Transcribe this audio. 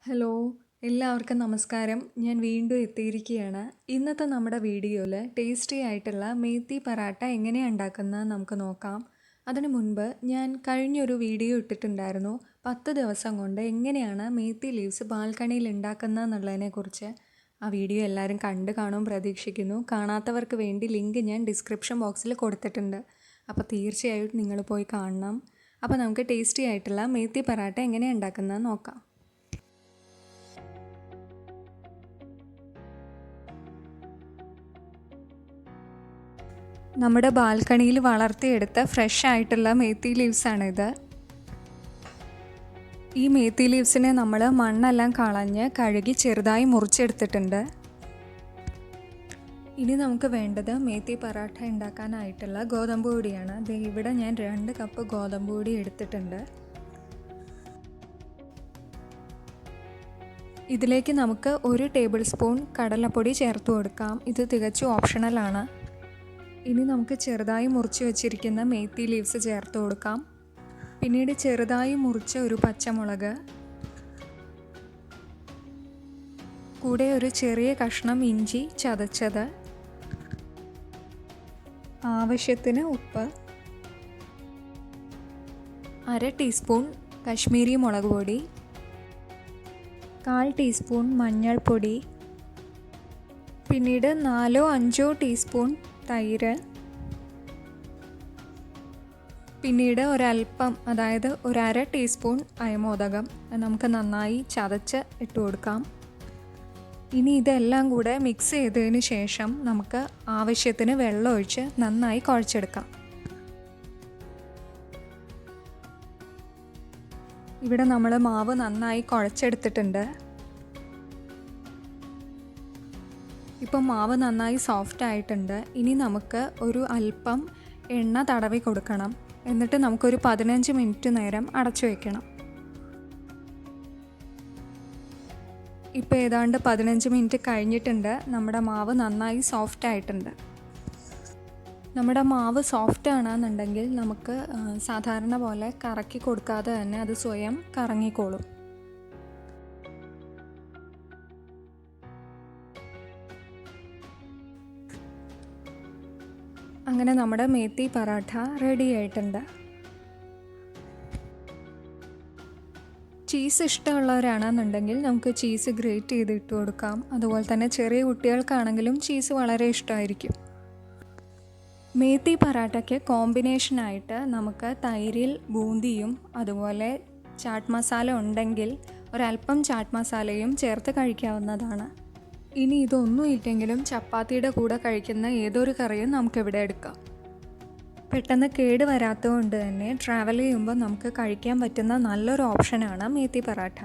Hello, എല്ലാവർക്കും നമസ്കാരം. ഞാൻ വീണ്ടും എത്തിയിരിക്കുകയാണ്. ഇന്നത്തെ നമ്മുടെ വീഡിയോയിൽ ടേസ്റ്റി ആയിട്ടുള്ള മേത്തി പറാട്ട എങ്ങനെയാണ് ഉണ്ടാക്കുന്നത് നമുക്ക് നോക്കാം. അതിനു മുൻപ് ഞാൻ കഴിഞ്ഞൊരു വീഡിയോ ഇട്ടിട്ടുണ്ടായിരുന്നു 10 ദിവസം കൊണ്ട് എങ്ങനെയാണ് മേത്തി ലീവ്സ് ബാൽക്കണിയിൽ ഉണ്ടാക്കുന്നത് എന്നുള്ളതിനെക്കുറിച്ച്. ആ വീഡിയോ എല്ലാവരും കണ്ടു കാണും പ്രതീക്ഷിക്കുന്നു. കാണാത്തവർക്ക് വേണ്ടി ലിങ്ക് ഞാൻ ഡിസ്ക്രിപ്ഷൻ ബോക്സിൽ കൊടുത്തിട്ടുണ്ട്. അപ്പോൾ തീർച്ചയായിട്ടും നിങ്ങൾ പോയി കാണണം. അപ്പോൾ നമുക്ക് ടേസ്റ്റി ആയിട്ടുള്ള മേത്തി പറാട്ട എങ്ങനെയാണ് ഉണ്ടാക്കുന്നത് നോക്കാം. നമ്മുടെ ബാൽക്കണിയിൽ വളർത്തിയെടുത്ത ഫ്രഷ് ആയിട്ടുള്ള മേത്തി ലീവ്സാണിത്. ഈ മേത്തി ലീവ്സിനെ നമ്മൾ മണ്ണെല്ലാം കളഞ്ഞ് കഴുകി ചെറുതായി മുറിച്ചെടുത്തിട്ടുണ്ട്. ഇനി നമുക്ക് വേണ്ടത് മേത്തി പറാട്ട ഉണ്ടാക്കാനായിട്ടുള്ള ഗോതമ്പ് പൊടിയാണ്. ഇവിടെ ഞാൻ 2 കപ്പ് ഗോതമ്പ് പൊടി എടുത്തിട്ടുണ്ട്. ഇതിലേക്ക് നമുക്ക് 1 ടേബിൾ സ്പൂൺ കടലപ്പൊടി ചേർത്ത് കൊടുക്കാം. ഇത് തികച്ചും ഓപ്ഷണലാണ്. ഇനി നമുക്ക് ചെറുതായി മുറിച്ച് വെച്ചിരിക്കുന്ന മേത്തി ലീവ്സ് ചേർത്ത് കൊടുക്കാം. പിന്നീട് ചെറുതായി മുറിച്ച ഒരു പച്ചമുളക്, കൂടെ ഒരു ചെറിയ കഷ്ണം ഇഞ്ചി ചതച്ചത്, ആവശ്യത്തിന് ഉപ്പ്, 1/2 ടീസ്പൂൺ കശ്മീരി മുളക് പൊടി, 1/4 ടീസ്പൂൺ മഞ്ഞൾപ്പൊടി, പിന്നീട് 4-5 ടീസ്പൂൺ തൈര്, പിന്നീട് ഒരൽപ്പം അതായത് 1/2 ടീസ്പൂൺ അയമോദകം നമുക്ക് നന്നായി ചതച്ച് ഇട്ട് കൊടുക്കാം. ഇനി ഇതെല്ലാം കൂടെ മിക്സ് ചെയ്തതിന് ശേഷം നമുക്ക് ആവശ്യത്തിന് വെള്ളം ഒഴിച്ച് നന്നായി കുഴച്ചെടുക്കാം. ഇവിടെ നമ്മൾ മാവ് നന്നായി കുഴച്ചെടുത്തിട്ടുണ്ട്. ഇപ്പം മാവ് നന്നായി സോഫ്റ്റ് ആയിട്ടുണ്ട്. ഇനി നമുക്ക് ഒരു അല്പം എണ്ണ തടവി കൊടുക്കണം. എന്നിട്ട് നമുക്കൊരു 15 മിനിറ്റ് നേരം അടച്ചു വയ്ക്കണം. ഇപ്പോൾ ഏതാണ്ട് 15 മിനിറ്റ് കഴിഞ്ഞിട്ടുണ്ട്. നമ്മുടെ മാവ് നന്നായി സോഫ്റ്റ് ആയിട്ടുണ്ട്. നമ്മുടെ മാവ് സോഫ്റ്റ് ആണെന്നുണ്ടെങ്കിൽ നമുക്ക് സാധാരണ പോലെ കറക്കി കൊടുക്കാതെ തന്നെ അത് സ്വയം കറങ്ങിക്കോളും. അങ്ങനെ നമ്മുടെ മേത്തി പറാട്ട റെഡി ആയിട്ടുണ്ട്. ചീസ് ഇഷ്ടമുള്ളവരാണെന്നുണ്ടെങ്കിൽ നമുക്ക് ചീസ് ഗ്രേറ്റ് ചെയ്ത് ഇട്ട് കൊടുക്കാം. അതുപോലെ തന്നെ ചെറിയ കുട്ടികൾക്കാണെങ്കിലും ചീസ് വളരെ ഇഷ്ടമായിരിക്കും. മേത്തി പറാട്ടയ്ക്ക് കോമ്പിനേഷനായിട്ട് നമുക്ക് തൈരിൽ ബൂന്തിയും അതുപോലെ ചാട്ട് മസാല ഉണ്ടെങ്കിൽ ഒരല്പം ചാട്ട് മസാലയും ചേർത്ത് കഴിക്കാവുന്നതാണ്. ഇനി ഇതൊന്നും ഇല്ലെങ്കിലും ചപ്പാത്തിയുടെ കൂടെ കഴിക്കുന്ന ഏതൊരു കറിയും നമുക്കിവിടെ എടുക്കാം. പെട്ടെന്ന് കേട് വരാത്തതുകൊണ്ട് തന്നെ ട്രാവൽ ചെയ്യുമ്പോൾ നമുക്ക് കഴിക്കാൻ പറ്റുന്ന നല്ലൊരു ഓപ്ഷനാണ് മേത്തി പറാട്ട.